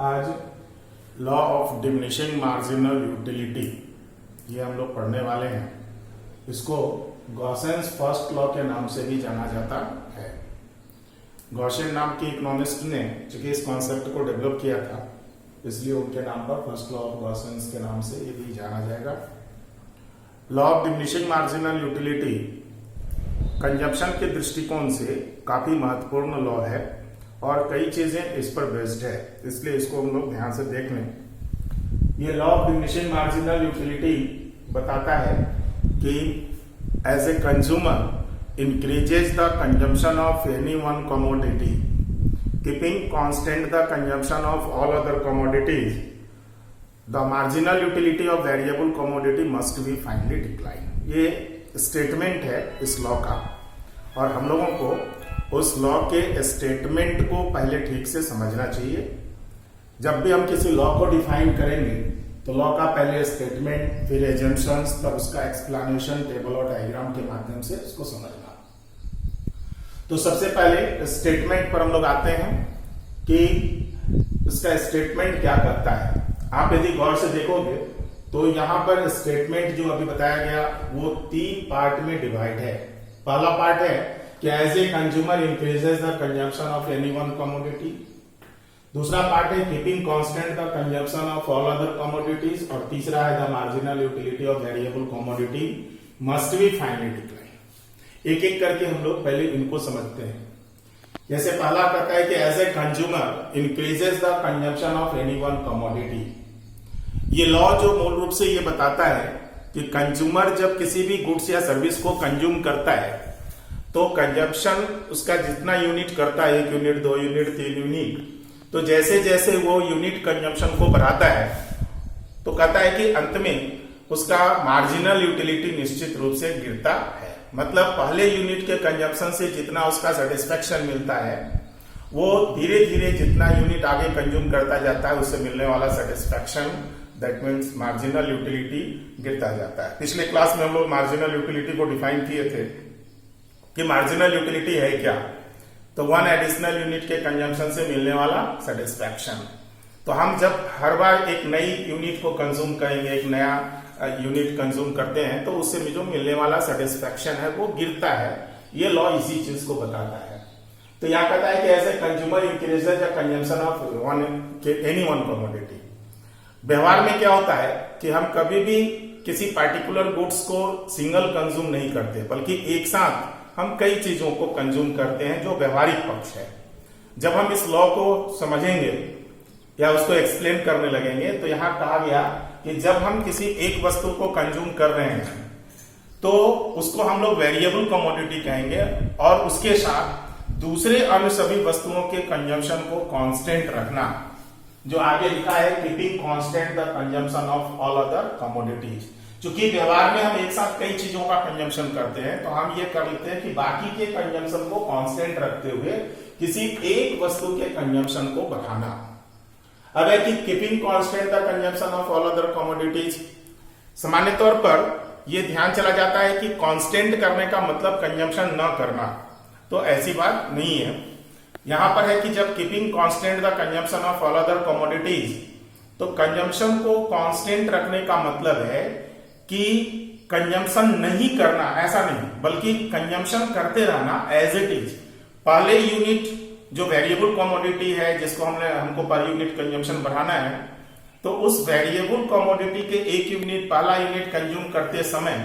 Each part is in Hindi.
आज law of diminishing marginal utility ये हम लोग पढ़ने वाले हैं। इसको गॉसेंस फर्स्ट लॉ के नाम से भी जाना जाता है। गॉसेन नाम के इकोनॉमिस्ट ने चूंकि इस कॉन्सेप्ट को डेवलप किया था, इसलिए उनके नाम पर फर्स्ट लॉ ऑफ गॉसेंस के नाम से ये भी जाना जाएगा। Law of diminishing marginal utility consumption के दृष्टिकोण से काफी महत्वपूर्ण लॉ है और कई चीजें इस पर बेस्ड है, इसलिए इसको हम लोग ध्यान से देख लें। ये law of diminishing marginal utility बताता है कि as a consumer increases the consumption of any one commodity keeping constant the consumption of all other commodities, the marginal utility of variable commodity must be finally decline. ये स्टेटमेंट है इस लॉ का, और हम लोगों को उस लॉ के स्टेटमेंट को पहले ठीक से समझना चाहिए। जब भी हम किसी लॉ को डिफाइन करेंगे तो लॉ का पहले स्टेटमेंट, फिर एजम्पशंस, तब उसका एक्सप्लेनेशन टेबल और डायग्राम के माध्यम से इसको समझना। तो सबसे पहले स्टेटमेंट पर हम लोग आते हैं कि इसका स्टेटमेंट क्या करता है। आप यदि गौर से देखोगे तो यहां पर स्टेटमेंट जो अभी बताया गया वो 3 पार्ट में डिवाइड है। पहला पार्ट है कि as a consumer increases the consumption of any one commodity. दूसरा पार्ट है keeping constant the consumption of all other commodities, और तीसरा है the marginal utility of variable commodity must be finally decline. एक एक करके हम लोग पहले इनको समझते हैं। जैसे पहला कहता है कि as a consumer increases the consumption of any one commodity. ये लॉ जो मूल रूप से ये बताता है कि कंज्यूमर जब किसी भी गुड्स या सर्विस को कंज्यूम करता है तो कंजप्शन उसका जितना यूनिट करता है, 1 यूनिट, 2 यूनिट, 3 यूनिट, तो जैसे जैसे वो यूनिट कंजप्शन को बढ़ाता है तो कहता है कि अंत में उसका मार्जिनल यूटिलिटी निश्चित रूप से गिरता है। मतलब पहले यूनिट के कंजप्शन से जितना उसका सेटिस्फेक्शन मिलता है वो धीरे धीरे जितना यूनिट आगे कंज्यूम करता जाता है उससे मिलने वाला satisfaction, that means marginal utility, गिरता जाता है। पिछले क्लास में हम लोग मार्जिनल यूटिलिटी को डिफाइन किए थे कि मार्जिनल यूटिलिटी है क्या, तो 1 एडिशनल यूनिट के कंजम्पशन से मिलने वाला सेटिस्फैक्शन। तो हम जब हर बार एक नई यूनिट को कंज्यूम करेंगे, एक नया यूनिट कंज्यूम करते हैं, तो उससे जो मिलने वाला सेटिस्फैक्शन है वो गिरता है। ये लॉ इसी चीज को बताता है। तो यहाँ कहता है कि as a consumer increases the consumption of any one commodity. व्यवहार में क्या होता है कि हम कभी भी किसी पार्टिकुलर गुड्स को सिंगल कंज्यूम नहीं करते, बल्कि एक साथ हम कई चीजों को कंज्यूम करते हैं, जो व्यवहारिक पक्ष है। जब हम इस लॉ को समझेंगे या उसको एक्सप्लेन करने लगेंगे तो यहां कहा गया कि जब हम किसी एक वस्तु को कंज्यूम कर रहे हैं तो उसको हम लोग वेरिएबल कमोडिटी कहेंगे, और उसके साथ दूसरे अन्य सभी वस्तुओं के कंजम्पशन को कांस्टेंट रखना, जो आगे लिखा है keeping constant the consumption of all other commodities. क्योंकि व्यवहार में हम एक साथ कई चीजों का कंजम्पशन करते हैं, तो हम ये कर लेते हैं कि बाकी के कंजम्पशन को कांस्टेंट रखते हुए किसी एक वस्तु के कंजम्पशन को बढ़ाना। अब है कि keeping constant the consumption of all other commodities, सामान्य तौर पर यह ध्यान चला जाता है कि कांस्टेंट करने का मतलब कंजम्पशन न करना, तो ऐसी बात नहीं है। यहां पर है कि जब keeping constant the consumption of all other commodities, तो कंजम्पशन को कांस्टेंट रखने का मतलब है कि कंजम्पशन नहीं करना, ऐसा नहीं, बल्कि कंजम्पशन करते रहना एज इट इज। पहले यूनिट जो वेरिएबल कमोडिटी है जिसको हमको पर यूनिट कंजम्पशन बढ़ाना है, तो उस वेरिएबल कमोडिटी के 1 यूनिट, पहला यूनिट कंज्यूम करते समय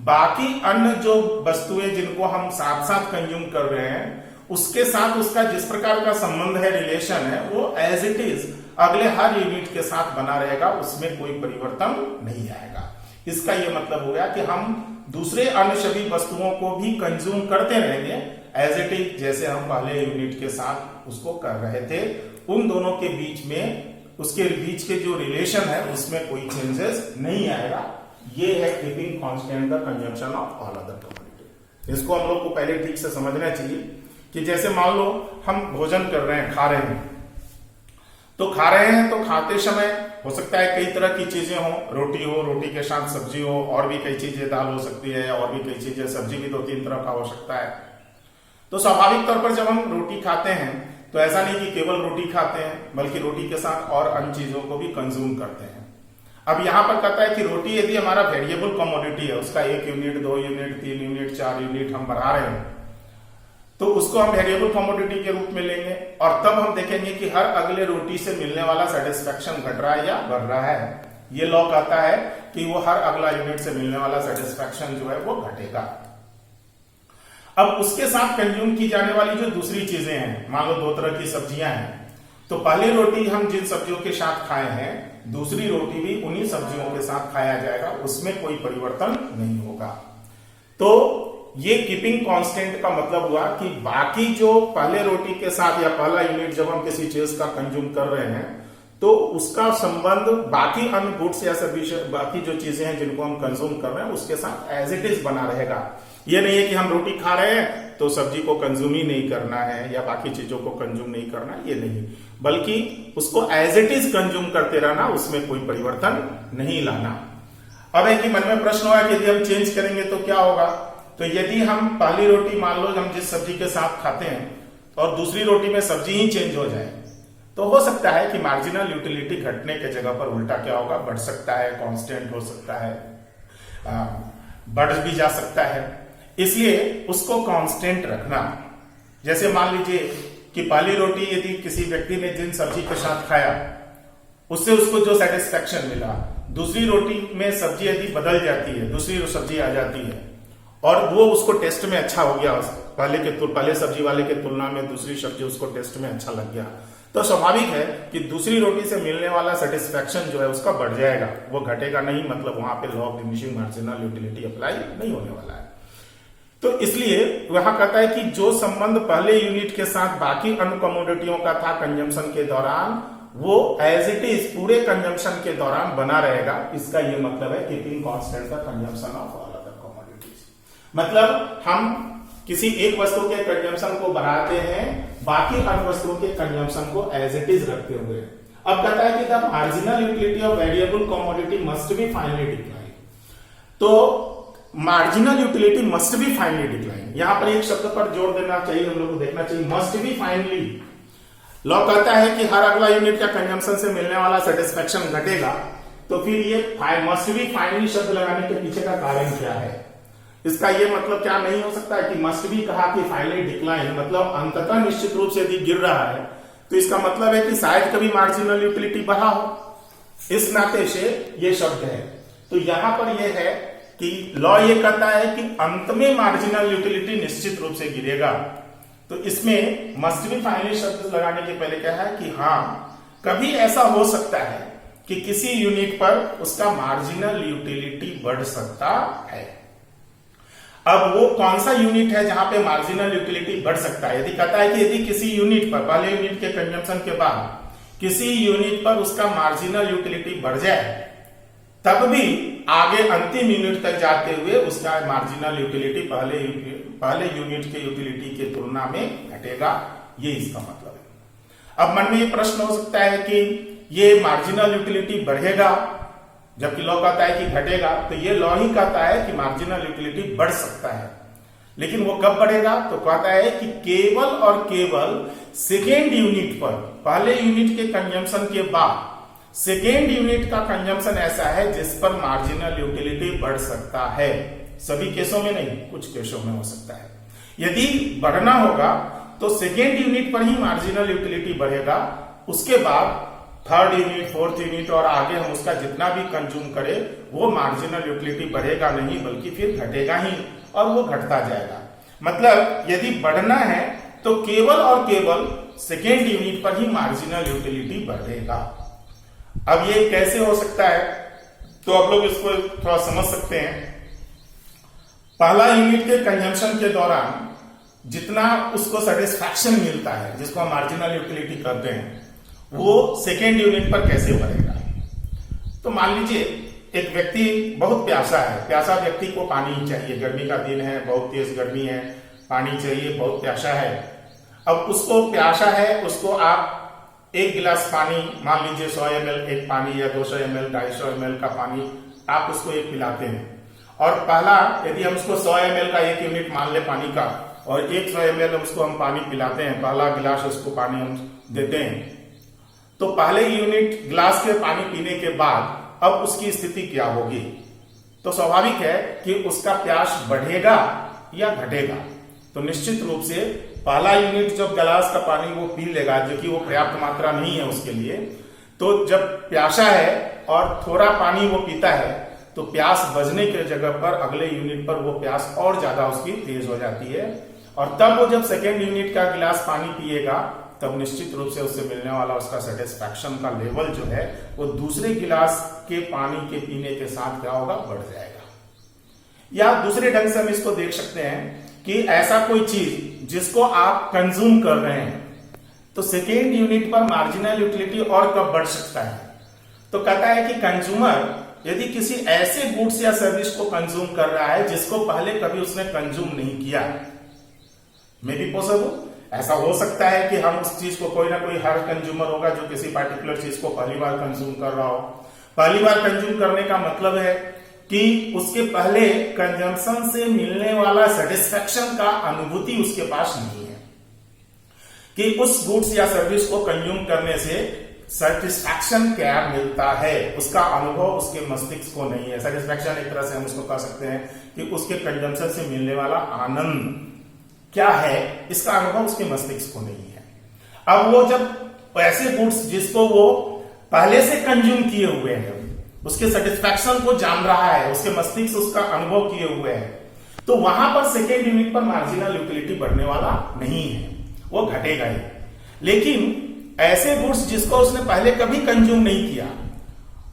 बाकी अन्य जो वस्तुएं जिनको हम साथ साथ कंज्यूम कर रहे हैं उसके साथ उसका जिस प्रकार का संबंध है, रिलेशन है, वो एज इट इज अगले हर यूनिट के साथ बना रहेगा, उसमें कोई परिवर्तन नहीं आएगा। इसका यह मतलब हो गया कि हम दूसरे अन्य सभी वस्तुओं को भी कंज्यूम करते रहेंगे एज इट इज, जैसे हम पहले यूनिट के साथ उसको कर रहे थे। उन दोनों के बीच में, उसके बीच के जो रिलेशन है उसमें कोई चेंजेस नहीं आएगा। ये है keeping constant the consumption of all other commodity. इसको हम लोग को पहले ठीक से समझना चाहिए कि जैसे मान लो हम भोजन कर रहे हैं, खा रहे हैं, तो खाते समय हो सकता है कई तरह की चीजें हो, रोटी के साथ सब्जी हो, और भी कई चीजें, दाल हो सकती है, और भी कई चीजें, सब्जी भी 2-3 तरह का हो सकता है। तो स्वाभाविक तौर पर जब हम रोटी खाते हैं तो ऐसा नहीं कि केवल रोटी खाते हैं, बल्कि रोटी के साथ और अन्य चीजों को भी कंज्यूम करते हैं। अब यहां पर कहता है कि रोटी यदि हमारा वेरिएबल कमोडिटी है, उसका 1 यूनिट, 2 यूनिट, 3 यूनिट, 4 यूनिट हम बढ़ा रहे हैं, तो उसको हम वेरिएबल कमोडिटी के रूप में लेंगे और तब हम देखेंगे कि हर अगले रोटी से मिलने वाला सेटिस्फेक्शन घट रहा है या बढ़ रहा है। ये लॉ कहता है कि वो हर अगला यूनिट से मिलने वाला सेटिस्फेक्शन जो है वो घटेगा। अब उसके साथ कंज्यूम की जाने वाली जो दूसरी चीजें हैं, मान लो 2 तरह की सब्जियां हैं, तो पहली रोटी हम जिन सब्जियों के साथ खाए हैं, दूसरी रोटी भी उन्हीं सब्जियों के साथ खाया जाएगा, उसमें कोई परिवर्तन नहीं होगा। तो ये कीपिंग कांस्टेंट का मतलब हुआ कि बाकी जो पहले रोटी के साथ या पहला यूनिट जब हम किसी चीज का कंज्यूम कर रहे हैं, तो उसका संबंध बाकी अन्य गुड्स या बाकी जो चीजें हैं जिनको हम कंज्यूम कर रहे हैं उसके साथ एज इट इज बना रहेगा। ये नहीं है कि हम रोटी खा रहे हैं तो सब्जी को कंज्यूम ही नहीं करना है या बाकी चीजों को कंज्यूम नहीं करना है, ये नहीं, बल्कि उसको एज इट इज कंज्यूम करते रहना, उसमें कोई परिवर्तन नहीं लाना। अब एक ही मन में प्रश्न हुआ कि यदि हम चेंज करेंगे तो क्या होगा। तो यदि हम पहली रोटी मान लो हम जिस सब्जी के साथ खाते हैं और दूसरी रोटी में सब्जी ही चेंज हो जाए, तो हो सकता है कि मार्जिनल यूटिलिटी घटने के जगह पर उल्टा क्या होगा, बढ़ सकता है, कांस्टेंट हो सकता है, बढ़ भी जा सकता है। इसलिए उसको कांस्टेंट रखना। जैसे मान लीजिए कि पहली रोटी यदि किसी व्यक्ति ने जिन सब्जी के साथ खाया उससे उसको जो सेटिस्फेक्शन मिला, दूसरी रोटी में सब्जी यदि बदल जाती है, दूसरी सब्जी आ जाती है और वो उसको टेस्ट में अच्छा हो गया, पहले सब्जी वाले के तुलना में दूसरी सब्जी उसको टेस्ट में अच्छा लग गया, तो स्वाभाविक है कि दूसरी रोटी से मिलने वाला सेटिस्फेक्शन जो है उसका बढ़ जाएगा, वो घटेगा नहीं। मतलब वहां पे law of diminishing marginal utility apply नहीं होने वाला है। तो इसलिए वहां कहता है कि जो संबंध पहले यूनिट के साथ बाकी अन्य कमोडिटियों का था कंजम्पशन के दौरान, वो एज इट इज पूरे कंजम्पशन के दौरान बना रहेगा। इसका ये मतलब है keeping constant the consumption of all other commodities. मतलब हम किसी एक वस्तु के कंजम्पशन को बढ़ाते हैं बाकी अन्य वस्तुओं के कंजम्पशन को एज इट इज रखते हुए। अब कहता है कि the marginal utility of variable commodity must be finally decline. तो marginal utility must be finally decline, यहां पर एक शब्द पर जोर देना चाहिए, हम लोग को देखना चाहिए, मस्ट बी फाइनली। लॉ कहता है कि हर अगला यूनिट का कंजम्पशन से मिलने वाला सेटिस्फेक्शन घटेगा, तो फिर ये मस्ट बी फाइनली शब्द लगाने के पीछे का कारण क्या है। इसका ये मतलब क्या नहीं हो सकता है कि मस्ट बी कहा कि फाइनली डिक्लाइन, मतलब अंततः निश्चित रूप से यदि गिर रहा है तो इसका मतलब है कि शायद कभी मार्जिनल यूटिलिटी बढ़ा हो, इस नाते से ये शब्द है। तो यहां पर यह है कि लॉ ये कहता है कि अंत में मार्जिनल यूटिलिटी निश्चित रूप से गिरेगा। तो इसमें मस्ट बी फाइनली शब्द लगाने के पहले क्या है कि हाँ, कभी ऐसा हो सकता है कि किसी यूनिट पर उसका मार्जिनल यूटिलिटी बढ़ सकता है। अब वो कौन सा यूनिट है जहां पे मार्जिनल यूटिलिटी बढ़ सकता है। यदि कहता है कि यदि किसी यूनिट पर पहले यूनिट के कंजम्पशन के बाद किसी यूनिट पर उसका मार्जिनल यूटिलिटी बढ़ जाए, तब भी आगे अंतिम यूनिट तक जाते हुए उसका मार्जिनल यूटिलिटी पहले यूनिट के यूटिलिटी की तुलना में घटेगा, ये इसका मतलब है। अब मन में ये प्रश्न हो सकता है कि ये मार्जिनल यूटिलिटी बढ़ेगा जबकि लॉ कहता है कि घटेगा, तो ये लॉ ही कहता है कि मार्जिनल यूटिलिटी बढ़ सकता है। लेकिन वो कब बढ़ेगा, तो कहता है कि केवल और केवल सेकेंड यूनिट पर, पहले यूनिट के कंजम्पशन के बाद सेकेंड यूनिट का कंजम्पशन ऐसा है जिस पर मार्जिनल यूटिलिटी बढ़ सकता है। सभी केसों में नहीं, कुछ केसों में हो सकता है। यदि बढ़ना होगा तो सेकेंड यूनिट पर ही मार्जिनल यूटिलिटी बढ़ेगा, उसके बाद थर्ड यूनिट, फोर्थ यूनिट और आगे हम उसका जितना भी कंज्यूम करें वो मार्जिनल यूटिलिटी बढ़ेगा नहीं, बल्कि फिर घटेगा ही और वो घटता जाएगा। मतलब यदि बढ़ना है तो केवल और केवल सेकेंड यूनिट पर ही मार्जिनल यूटिलिटी बढ़ेगा। अब ये कैसे हो सकता है, तो आप लोग इसको थोड़ा समझ सकते हैं। पहला यूनिट के कंजम्पशन के दौरान जितना उसको सेटिस्फैक्शन मिलता है, जिसको हम मार्जिनल यूटिलिटी कहते हैं, वो सेकेंड यूनिट पर कैसे बढ़ेगा। तो मान लीजिए एक व्यक्ति बहुत प्यासा है, प्यासा व्यक्ति को पानी चाहिए, गर्मी का दिन है, बहुत तेज गर्मी है, पानी चाहिए, बहुत प्यासा है। अब उसको प्यासा है, उसको आप एक गिलास पानी, मान लीजिए 100 ml एक पानी या 200 ml 250 ml का पानी आप उसको एक पिलाते हैं, और पहला यदि हम उसको 100 ml का एक यूनिट मान ले पानी का, और 100 ml उसको हम पानी पिलाते हैं, पहला गिलास उसको पानी हम देते हैं, तो पहले यूनिट गिलास के पानी पीने के बाद अब उसकी स्थिति क्या होगी? तो स्वाभाविक है कि उसका प्यास बढ़ेगा या घटेगा। तो निश्चित रूप से पहला यूनिट जब गिलास का पानी वो पी लेगा, जो कि वो पर्याप्त मात्रा नहीं है उसके लिए, तो जब प्यासा है और थोड़ा पानी वो पीता है तो प्यास बजने के जगह पर अगले यूनिट पर वो प्यास और ज्यादा उसकी तेज हो जाती है, और तब वो जब सेकेंड यूनिट का गिलास पानी पिएगा तब निश्चित रूप से उससे मिलने वाला उसका सेटिस्फैक्शन का लेवल जो है वो दूसरे गिलास के पानी के पीने के साथ क्या होगा? बढ़ जाएगा। या दूसरे ढंग से हम इसको देख सकते हैं कि ऐसा कोई चीज जिसको आप कंज्यूम कर रहे हैं, तो सेकेंड यूनिट पर मार्जिनल यूटिलिटी और कब बढ़ सकता है? तो कहता है कि कंज्यूमर यदि किसी ऐसे गुड्स या सर्विस को कंज्यूम कर रहा है जिसको पहले कभी उसने कंज्यूम नहीं किया, मे बी पॉसिबल, ऐसा हो सकता है कि हम उस चीज को कोई ना कोई हर कंज्यूमर होगा जो किसी पार्टिकुलर चीज को पहली बार कंज्यूम कर रहा हो। पहली बार कंज्यूम करने का मतलब है कि उसके पहले कंजम्पशन से मिलने वाला सेटिस्फैक्शन का अनुभूति उसके पास नहीं है, कि उस गुड्स या सर्विस को कंज्यूम करने से सेटिस्फैक्शन क्या मिलता है, उसका अनुभव उसके मस्तिष्क को नहीं है। सेटिस्फैक्शन एक तरह से हम उसको कह सकते हैं कि उसके कंजम्पशन से मिलने वाला आनंद क्या है, इसका अनुभव उसके मस्तिष्क को नहीं है। अब वो जब ऐसे गुड्स जिसको वो पहले से कंज्यूम किए हुए हैं, उसके सेटिस्फैक्शन को जान रहा है, उसके मस्तिष्क उसका अनुभव किए हुए हैं, तो वहां पर सेकेंड यूनिट पर मार्जिनल यूटिलिटी बढ़ने वाला नहीं है, वो घटेगा ही। लेकिन ऐसे गुड्स जिसको उसने पहले कभी कंज्यूम नहीं किया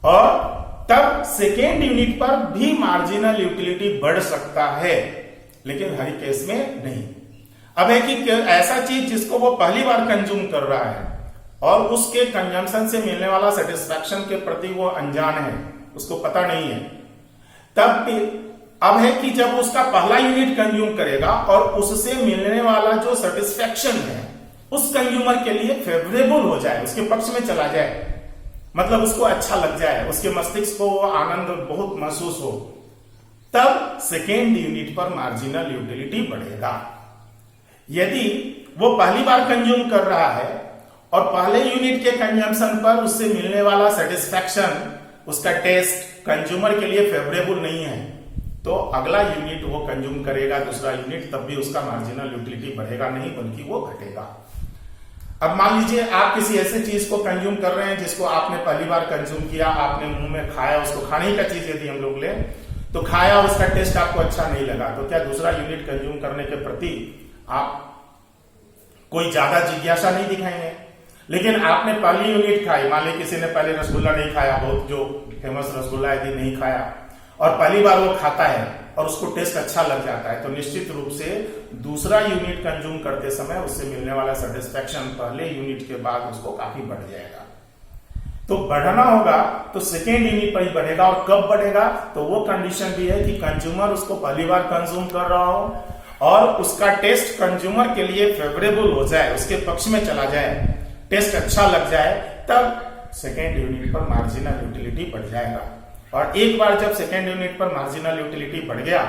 और तब सेकेंड यूनिट पर भी मार्जिनल यूटिलिटी बढ़ सकता है, लेकिन हर केस में नहीं। अब है कि ऐसा चीज जिसको वो पहली बार कंज्यूम कर रहा है और उसके कंजम्पशन से मिलने वाला सेटिस्फैक्शन के प्रति वो अनजान है, उसको पता नहीं है, तब अब है कि जब उसका पहला यूनिट कंज्यूम करेगा और उससे मिलने वाला जो सेटिस्फैक्शन है उस कंज्यूमर के लिए फेवरेबल हो जाए, उसके पक्ष में चला जाए, मतलब उसको अच्छा लग जाए, उसके मस्तिष्क को आनंद बहुत महसूस हो, तब सेकेंड यूनिट पर मार्जिनल यूटिलिटी बढ़ेगा। यदि वो पहली बार कंज्यूम कर रहा है और पहले यूनिट के कंजम्पशन पर उससे मिलने वाला सेटिस्फैक्शन, उसका टेस्ट कंज्यूमर के लिए फेवरेबल नहीं है, तो अगला यूनिट वो कंज्यूम करेगा, दूसरा यूनिट, तब भी उसका मार्जिनल यूटिलिटी बढ़ेगा नहीं बल्कि वो घटेगा। अब मान लीजिए आप किसी ऐसे चीज को कंज्यूम कर रहे हैं जिसको आपने पहली बार कंज्यूम किया, आपने मुंह में खाया, उसको खाने का चीज यदि हम लोग लें तो खाया, उसका टेस्ट आपको अच्छा नहीं लगा, तो क्या दूसरा यूनिट कंज्यूम करने के प्रति आप कोई ज्यादा जिज्ञासा नहीं दिखाएंगे? लेकिन आपने पहली यूनिट खाई, मान लीजिए किसी ने पहले रसगुल्ला नहीं खाया, बहुत जो फेमस रसगुल्ला यदि नहीं खाया और पहली बार वो खाता है और उसको टेस्ट अच्छा लग जाता है, तो निश्चित रूप से दूसरा यूनिट कंज्यूम करते समय उससे मिलने वाला सेटिस्फैक्शन पहले यूनिट के बाद उसको काफी बढ़ जाएगा। तो बढ़ना होगा तो सेकेंड यूनिट पर ही बढ़ेगा, और कब बढ़ेगा? तो वो कंडीशन भी है कि कंज्यूमर उसको पहली बार कंज्यूम कर रहा हो और उसका टेस्ट कंज्यूमर के लिए फेवरेबल हो जाए, उसके पक्ष में चला जाए, टेस्ट अच्छा लग जाए, तब सेकेंड यूनिट पर मार्जिनल यूटिलिटी बढ़ जाएगा। और एक बार जब सेकेंड यूनिट पर मार्जिनल यूटिलिटी बढ़ गया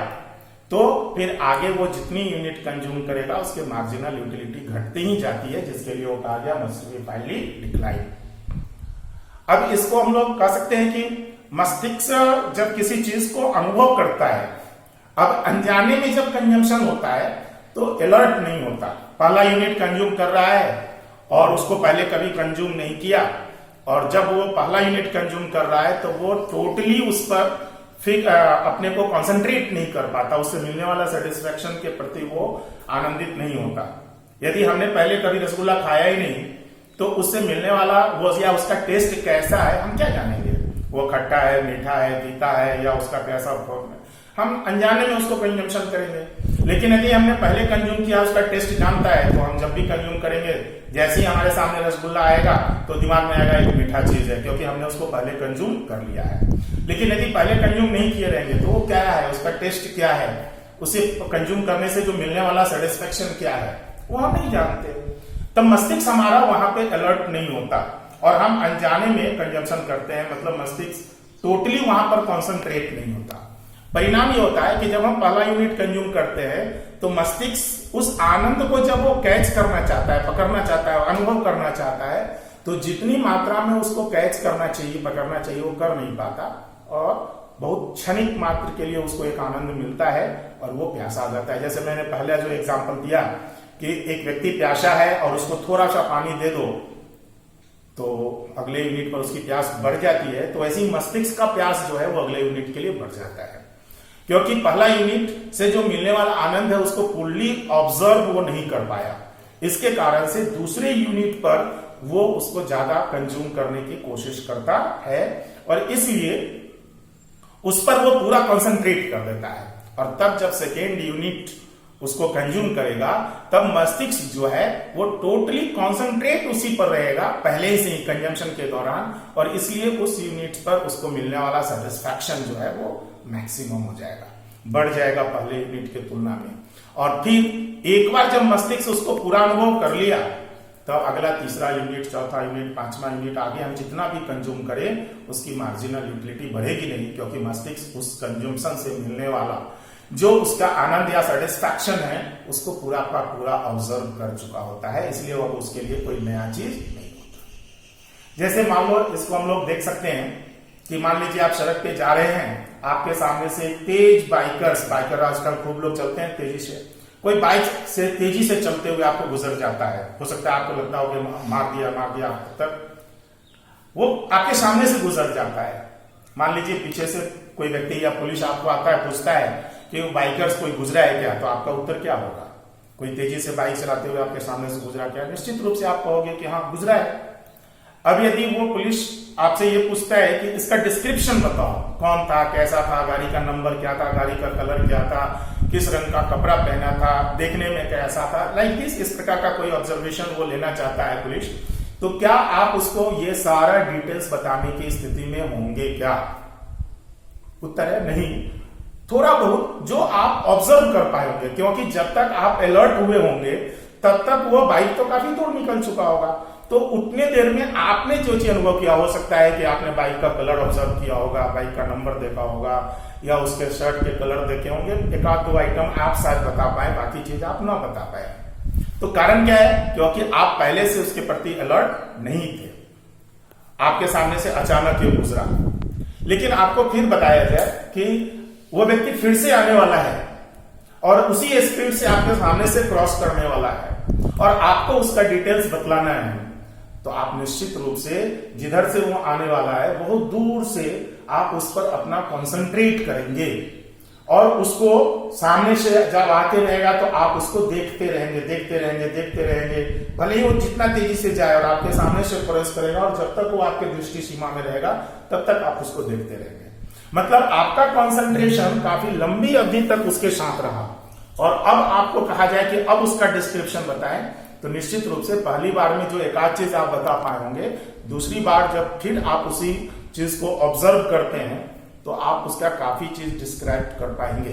तो फिर आगे वो जितनी यूनिट कंज्यूम करेगा उसके मार्जिनल यूटिलिटी घटती ही जाती है, जिसके लिए वो कहा गया मस्ट बी फाइनली डिक्लाइन। अब इसको हम लोग कह सकते हैं कि मस्तिष्क जब किसी चीज को अनुभव करता है, अब अनजाने में जब कंजम्पशन होता है तो अलर्ट नहीं होता। पहला यूनिट कंज्यूम कर रहा है और उसको पहले कभी कंज्यूम नहीं किया, और जब वो पहला यूनिट कंज्यूम कर रहा है तो वो टोटली उस पर फिर अपने को कंसंट्रेट नहीं कर पाता, उससे मिलने वाला सेटिस्फैक्शन के प्रति वो आनंदित नहीं होता। यदि हमने पहले कभी रसगुल्ला खाया ही नहीं तो उससे मिलने वाला वो या उसका टेस्ट कैसा है हम क्या जानेंगे? वो खट्टा है, मीठा है, तीता है, या उसका कैसा फॉर्म है, हम अनजाने में उसको कंजम्पशन करेंगे। लेकिन यदि हमने पहले कंज्यूम किया, उसका टेस्ट जानता है, तो हम जब भी कंज्यूम करेंगे, जैसे ही हमारे सामने रसगुल्ला आएगा तो दिमाग में आएगा एक मीठा चीज है, क्योंकि हमने उसको पहले कंज्यूम कर लिया है। लेकिन यदि पहले कंज्यूम नहीं किए रहेंगे तो वो क्या है, उसका टेस्ट क्या है, उसे कंज्यूम करने से जो मिलने वाला सेटिस्फेक्शन क्या है, वो हम नहीं जानते। तब मस्तिष्क हमारा वहां पे अलर्ट नहीं होता और हम अनजाने में कंजम्पशन करते हैं, मतलब मस्तिष्क टोटली वहां पर कॉन्सेंट्रेट नहीं होता। परिणाम ये होता है कि जब हम पहला यूनिट कंज्यूम करते हैं तो मस्तिष्क उस आनंद को जब वो कैच करना चाहता है, पकड़ना चाहता है, अनुभव करना चाहता है, तो जितनी मात्रा में उसको कैच करना चाहिए, पकड़ना चाहिए, वो कर नहीं पाता और बहुत क्षणिक मात्र के लिए उसको एक आनंद मिलता है और वो प्यासा आ जाता है। जैसे मैंने पहले जो एग्जांपल दिया कि एक व्यक्ति प्यासा है और उसको थोड़ा सा पानी दे दो तो अगले यूनिट पर उसकी प्यास बढ़ जाती है, तो ऐसे ही मस्तिष्क का प्यास जो है वो अगले यूनिट के लिए बढ़ जाता है, क्योंकि पहला यूनिट से जो मिलने वाला आनंद है उसको फुल्ली ऑब्जर्व वो नहीं कर पाया। इसके कारण से दूसरे यूनिट पर वो उसको ज्यादा कंज्यूम करने की कोशिश करता है और इसलिए उस पर वो पूरा कंसंट्रेट कर देता है। और तब जब सेकेंड यूनिट उसको कंज्यूम करेगा तब मस्तिष्क जो है वो टोटली कंसंट्रेट उसी पर रहेगा पहले से ही कंजम्पशन के दौरान, और इसलिए उस यूनिट पर उसको मिलने वाला सेटिस्फैक्शन जो है वो मैक्सिमम हो जाएगा, बढ़ जाएगा पहले यूनिट के तुलना में। और फिर एक बार जब मस्तिष्क उसको पूरा अनुभव कर लिया तब अगला तीसरा यूनिट, चौथा यूनिट, पांचवा यूनिट, आगे हम जितना भी कंज्यूम करें उसकी मार्जिनल यूटिलिटी बढ़ेगी नहीं, क्योंकि मस्तिष्क उस कंज्यूमशन से मिलने वाला जो उसका आनंद या सेटिस्फैक्शन है उसको पूरा का पूरा ऑब्जर्व कर चुका होता है, इसलिए वो उसके लिए कोई नया चीज नहीं होता। जैसे मान लो इसको हम लोग देख सकते हैं कि मान लीजिए आप सड़क पे जा रहे हैं, आपके सामने से तेज बाइकर आजकल खूब लोग चलते हैं तेजी से, कोई बाइक से तेजी से चलते हुए आपको गुजर जाता है, हो सकता है आपको लगता हो कि मार दिया तक वो आपके सामने से गुजर जाता है। मान लीजिए पीछे से कोई व्यक्ति या पुलिस आपको आता है, पूछता है कि वो बाइकर्स कोई गुजरा है क्या, तो आपका उत्तर क्या होगा? कोई तेजी से बाइक चलाते हुए आपके सामने से गुजरा क्या? निश्चित रूप से आप कहोगे कि हाँ गुजरा है। अब यदि वो पुलिस आपसे ये पूछता है कि इसका डिस्क्रिप्शन बताओ, कौन था, कैसा था, गाड़ी का नंबर क्या था, गाड़ी का कलर क्या था, किस रंग का कपड़ा पहना था, देखने में कैसा था, लाइक दिस, इस प्रकार का कोई ऑब्जर्वेशन वो लेना चाहता है पुलिस, तो क्या आप उसको ये सारा डिटेल्स बताने की स्थिति में होंगे क्या? उत्तर है नहीं। थोड़ा बहुत जो आप ऑब्जर्व कर पाएंगे, क्योंकि जब तक आप अलर्ट हुए होंगे तब तक वो बाइक तो काफी दूर निकल चुका होगा, तो उतने देर में आपने जो चीज अनुभव किया, हो सकता है कि आपने बाइक का कलर ऑब्जर्व किया होगा, बाइक का नंबर देखा होगा, या उसके शर्ट के कलर देखे होंगे, एक आध दो आइटम आप शायद बता पाए, बाकी चीज आप ना बता पाए। तो कारण क्या है? क्योंकि आप पहले से उसके प्रति अलर्ट नहीं थे, आपके सामने से अचानक ये गुजरा। लेकिन आपको फिर बताया जाए कि वो व्यक्ति फिर से आने वाला है और उसी स्पीड से आपके सामने से क्रॉस करने वाला है और आपको उसका डिटेल्स बतलाना है, तो आप निश्चित रूप से जिधर से वो आने वाला है बहुत दूर से आप उस पर अपना कंसंट्रेट करेंगे और उसको सामने से जब आते रहेगा तो आप उसको देखते रहेंगे, भले ही वो जितना तेजी से जाए और आपके सामने से प्रवेश करेगा, और जब तक वो आपके दृष्टि सीमा में रहेगा तब तक आप उसको देखते रहेंगे। मतलब आपका कंसंट्रेशन काफी लंबी अवधि तक उसके साथ रहा। और अब आपको कहा जाए कि अब उसका डिस्क्रिप्शन बताएं, तो निश्चित रूप से पहली बार में जो एक आध चीज आप बता पाए होंगे, दूसरी बार जब फिर आप उसी चीज को ऑब्जर्व करते हैं तो आप उसका काफी चीज डिस्क्राइब कर पाएंगे।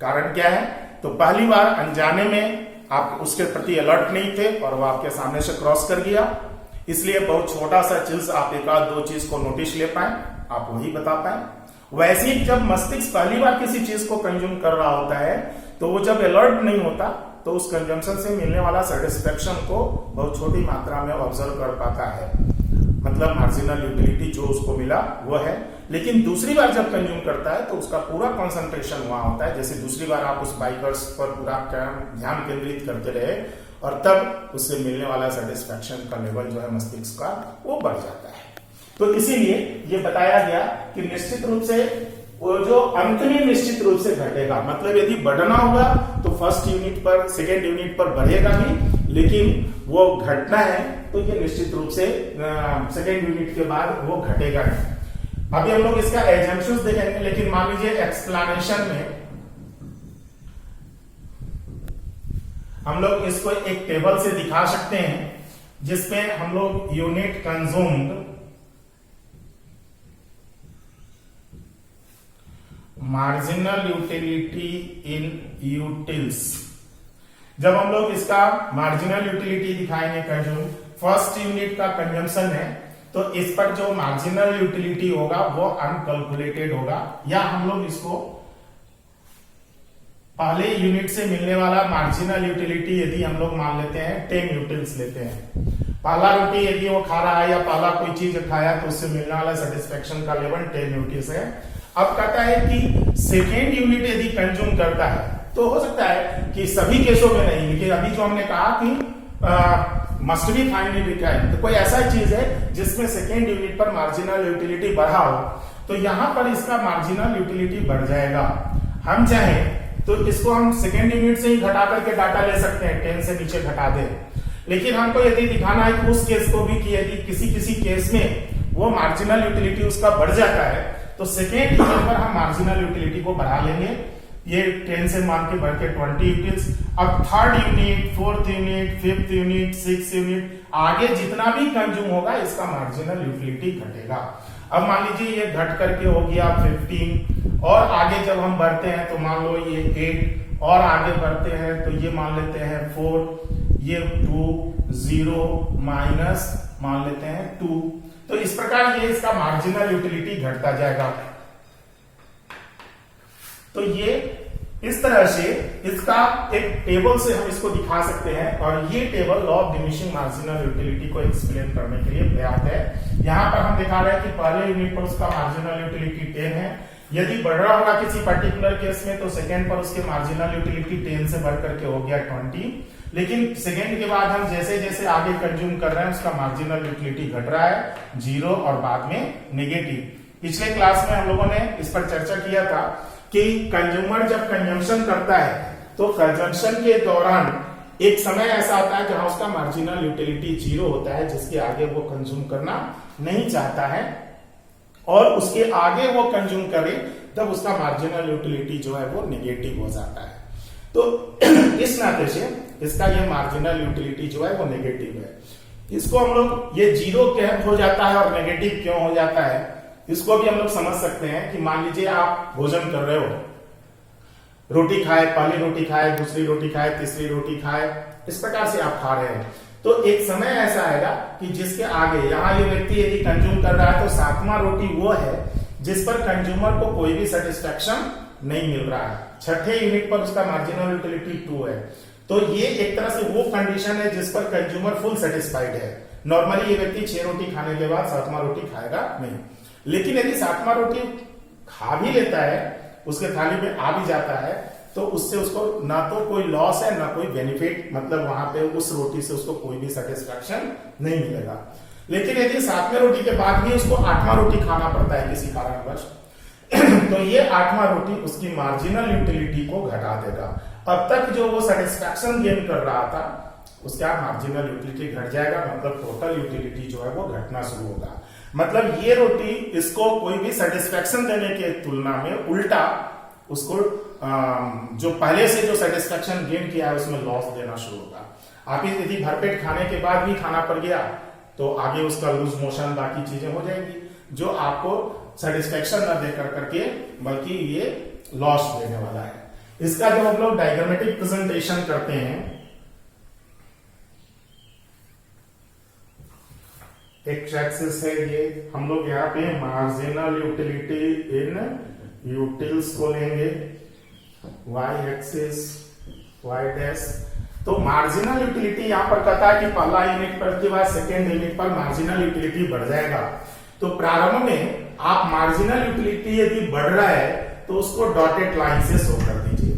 कारण क्या है? तो पहली बार अनजाने में आप उसके प्रति अलर्ट नहीं थे और वो आपके सामने से क्रॉस कर गया, इसलिए बहुत छोटा सा चीज आप एक आध दो चीज को नोटिस ले पाए, आप वही बता पाए। वैसे ही जब मस्तिष्क पहली बार किसी चीज को कंज्यूम कर रहा होता है तो वो जब अलर्ट नहीं होता तो उस कंजम्पशन से मिलने वाला सेटिस्फेक्शन को बहुत छोटी मात्रा में ऑब्जर्व कर पाता है, मतलब मार्जिनल यूटिलिटी जो उसको मिला वो है। लेकिन दूसरी बार जब कंज्यूम करता है तो उसका पूरा कंसंट्रेशन वहां होता है, जैसे दूसरी बार आप उस बाइकर्स पर पूरा ध्यान केंद्रित करते रहे और तब उससे मिलने वाला सेटिस्फेक्शन का लेवल जो है मस्तिष्क का वो बढ़ जाता है। तो इसीलिए ये बताया गया कि निश्चित रूप से वो जो अंत में निश्चित रूप से घटेगा, मतलब यदि बढ़ना होगा तो फर्स्ट यूनिट पर, सेकेंड यूनिट पर बढ़ेगा ही, लेकिन वो घटना है तो ये निश्चित रूप से सेकेंड यूनिट के बाद वो घटेगा नहीं। अभी हम लोग इसका एग्जाम्पल्स देखेंगे, लेकिन मान लीजिए एक्सप्लेनेशन में हम लोग इसको एक टेबल से दिखा सकते हैं जिसपे हम लोग unit consumed marginal utility in utils, जब हम लोग इसका मार्जिनल यूटिलिटी दिखाएंगे कंज्यूम, फर्स्ट यूनिट का कंजम्पशन है तो इस पर जो मार्जिनल यूटिलिटी होगा वो अनकैलकुलेटेड होगा, या हम लोग इसको पहले यूनिट से मिलने वाला मार्जिनल यूटिलिटी यदि हम लोग मान लेते हैं 10 न्यूटन्स लेते हैं, पहला रोटी यदि वो खा रहा है या पहला कोई चीज खाया तो उससे मिलने वाला सेटिस्फेक्शन का लेवल 10 न्यूटन्स है। अब कहता है कि सेकेंड यूनिट यदि कंज्यूम करता है तो हो सकता है कि सभी केसों में नहीं, लेकिन अभी जो हमने कहा कि मस्ट बी फाइनली रिक्वायर्ड, तो कोई ऐसा चीज है जिसमें सेकेंड यूनिट पर मार्जिनल यूटिलिटी बढ़ा हो तो यहां पर इसका मार्जिनल यूटिलिटी बढ़ जाएगा। हम चाहें तो इसको हम सेकेंड यूनिट से ही घटा करके डाटा ले सकते हैं, 10 से नीचे घटा दे, लेकिन हमको यदि दिखाना है कि उस केस को भी कि यदि किसी किसी केस में वो मार्जिनल यूटिलिटी उसका बढ़ जाता है तो सेकेंड यूनिट पर हम मार्जिनल यूटिलिटी को बढ़ा लेंगे, ये 10 से मान के बढ़ के 20 यूनिट्स। अब third unit, fourth unit, fifth unit, six unit, आगे जितना भी कंज्यूम होगा इसका मार्जिनल यूटिलिटी घटेगा। अब मान लीजिए ये घट करके हो गया 15 और आगे जब हम बढ़ते हैं तो मान लो ये 8 और आगे बढ़ते हैं तो ये मान लेते हैं 4, ये 2, 0 माइनस मान लेते हैं 2, तो इस प्रकार ये इसका मार्जिनल यूटिलिटी घटता जाएगा। तो ये इस तरह से इसका एक टेबल से हम इसको दिखा सकते हैं और ये table law of diminishing marginal utility को एक्सप्लेन करने के लिए पर्याप्त है। यहां पर हम दिखा रहे हैं कि पहले यूनिट पर उसका मार्जिनल यूटिलिटी 10 है, यदि बढ़ रहा होगा किसी पर्टिकुलर केस में तो सेकेंड पर उसके मार्जिनल यूटिलिटी 10 से बढ़ करके हो गया 20, लेकिन सेकेंड के बाद हम जैसे जैसे आगे कंज्यूम कर रहे हैं उसका मार्जिनल यूटिलिटी घट रहा है 0 और बाद में नेगेटिव। पिछले क्लास में हम लोगों ने इस पर चर्चा किया था कि कंज्यूमर जब कंजम्पशन करता है तो कंजम्पशन के दौरान एक समय ऐसा आता है जहां उसका मार्जिनल यूटिलिटी 0 होता है, जिसके आगे वो कंज्यूम करना नहीं चाहता है, और उसके आगे वो कंज्यूम करे तब उसका मार्जिनल यूटिलिटी जो है वो नेगेटिव हो जाता है। तो इस नाते से इसका ये मार्जिनल यूटिलिटी जो है वो नेगेटिव है। इसको हम लोग ये 0 क्यों हो जाता है और नेगेटिव क्यों हो जाता है इसको भी हम लोग समझ सकते हैं कि मान लीजिए आप भोजन कर रहे हो, रोटी खाए, पहली रोटी खाए, दूसरी रोटी खाए, तीसरी रोटी खाए, इस प्रकार से आप खा रहे हैं, तो एक समय ऐसा आएगा कि जिसके आगे यहाँ ये व्यक्ति यदि कंज्यूम कर रहा है तो 7वां रोटी वो है जिस पर कंज्यूमर को कोई भी सेटिस्फेक्शन नहीं मिल रहा है, छठे यूनिट पर उसका मार्जिनल यूटिलिटी 2 है, तो ये एक तरह से वो कंडीशन है जिस पर कंज्यूमर फुल सेटिस्फाइड है। नॉर्मली ये व्यक्ति 6 रोटी खाने के बाद 7वां रोटी खाएगा नहीं, लेकिन यदि 7वां रोटी खा भी लेता है, उसके थाली में आ भी जाता है, तो उससे उसको ना तो कोई लॉस है ना कोई बेनिफिट, मतलब वहां पे उस रोटी से उसको कोई भी सेटिस्फेक्शन नहीं मिलेगा। लेकिन यदि 7वें रोटी के बाद भी उसको 8वां रोटी खाना पड़ता है किसी कारणवश तो ये 8वां रोटी उसकी मार्जिनल यूटिलिटी को घटा देगा। अब तक जो वो सेटिस्फेक्शन गेन कर रहा था उसका मार्जिनल यूटिलिटी घट जाएगा, मतलब टोटल यूटिलिटी जो है वो घटना शुरू होगा। मतलब ये रोटी इसको कोई भी सेटिस्फेक्शन देने के तुलना में उल्टा उसको जो पहले से जो सेटिस्फेक्शन गेन किया है उसमें लॉस देना शुरू होगा। आप यदि भरपेट खाने के बाद भी खाना पड़ गया तो आगे उसका लूज मोशन बाकी चीजें हो जाएंगी जो आपको सेटिस्फेक्शन न देकर करके बल्कि ये लॉस देने वाला है। इसका जब हम लोग डायग्रामेटिक प्रेजेंटेशन करते हैं, एक्स एक्सिस है ये, हम लोग यहाँ पे मार्जिनल यूटिलिटी इन यूटिल्स को लेंगे, वाई एक्सिस वाई डैश। तो मार्जिनल यूटिलिटी यहां पर कहता है कि पहला यूनिट पर के बाद सेकेंड यूनिट पर मार्जिनल यूटिलिटी बढ़ जाएगा। तो प्रारंभ में आप मार्जिनल यूटिलिटी यदि बढ़ रहा है तो उसको डॉटेड लाइन से शो कर दीजिए,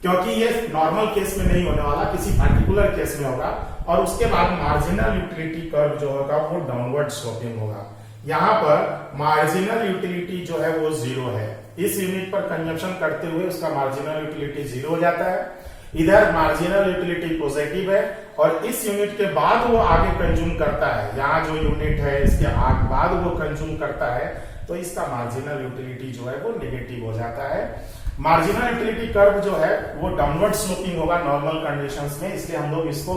क्योंकि ये नॉर्मल केस में नहीं होने वाला, किसी पर्टिकुलर केस में होगा, और उसके बाद मार्जिनल यूटिलिटी कर्व जो होगा वो डाउनवर्ड स्लोपिंग होगा। यहां पर मार्जिनल यूटिलिटी जो है वो 0 है, इस यूनिट पर कंजम्पशन करते हुए उसका मार्जिनल यूटिलिटी 0 हो जाता है। इधर मार्जिनल यूटिलिटी पॉजिटिव है और इस यूनिट के बाद वो आगे कंज्यूम करता है, यहाँ जो यूनिट है इसके बाद वो कंज्यूम करता है, तो इसका मार्जिनल यूटिलिटी जो है वो नेगेटिव हो जाता है। मार्जिनल यूटिलिटी कर्व जो है वो डाउनवर्ड स्लोपिंग होगा नॉर्मल कंडीशंस में, इसलिए हम लोग इसको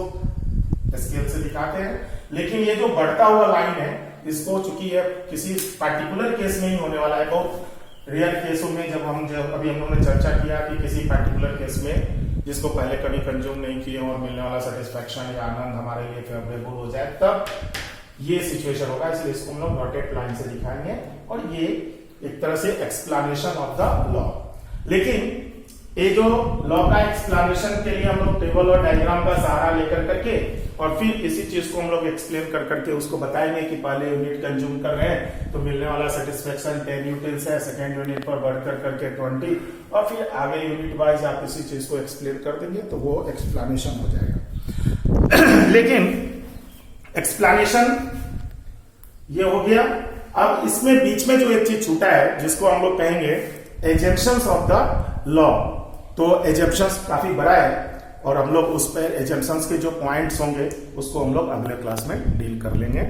स्केल से दिखाते हैं। लेकिन ये जो बढ़ता हुआ लाइन है इसको चूंकि ये किसी पर्टिकुलर केस में ही होने वाला है, बहुत रियल केसों में जब अभी हम लोगों ने चर्चा किया कि किसी पर्टिकुलर केस में जिसको पहले कभी कंज्यूम नहीं किए और मिलने वाला सेटिस्फेक्शन या आनंद हमारे लिए फेवरेबल हो जाए तब ये सिचुएशन होगा, इसलिए इसको हम लोग डॉटेड लाइन से दिखाएंगे और ये एक तरह से एक्सप्लेनेशन ऑफ द लॉ। लेकिन ये जो लॉ का एक्सप्लेनेशन के लिए हम लोग टेबल और डायग्राम का सहारा लेकर करके और फिर इसी चीज को हम लोग एक्सप्लेन कर करके उसको बताएंगे कि पहले यूनिट कंज्यूम कर रहे हैं तो मिलने वाला सेटिस्फेक्शन 10 न्यूटन है, सेकेंड यूनिट पर बढ़ कर करके 20 और फिर आगे यूनिट वाइज आप इसी चीज को एक्सप्लेन कर देंगे तो वो एक्सप्लेनेशन हो जाएगा। लेकिन एक्सप्लेनेशन ये हो गया। अब इसमें बीच में जो एक चीज छूटा है जिसको हम लोग कहेंगे एजम्पशंस ऑफ द लॉ। तो एजम्पशंस काफी बड़ा है और हम लोग उस पर एजम्पशंस के जो पॉइंट्स होंगे उसको हम लोग अगले क्लास में डील कर लेंगे।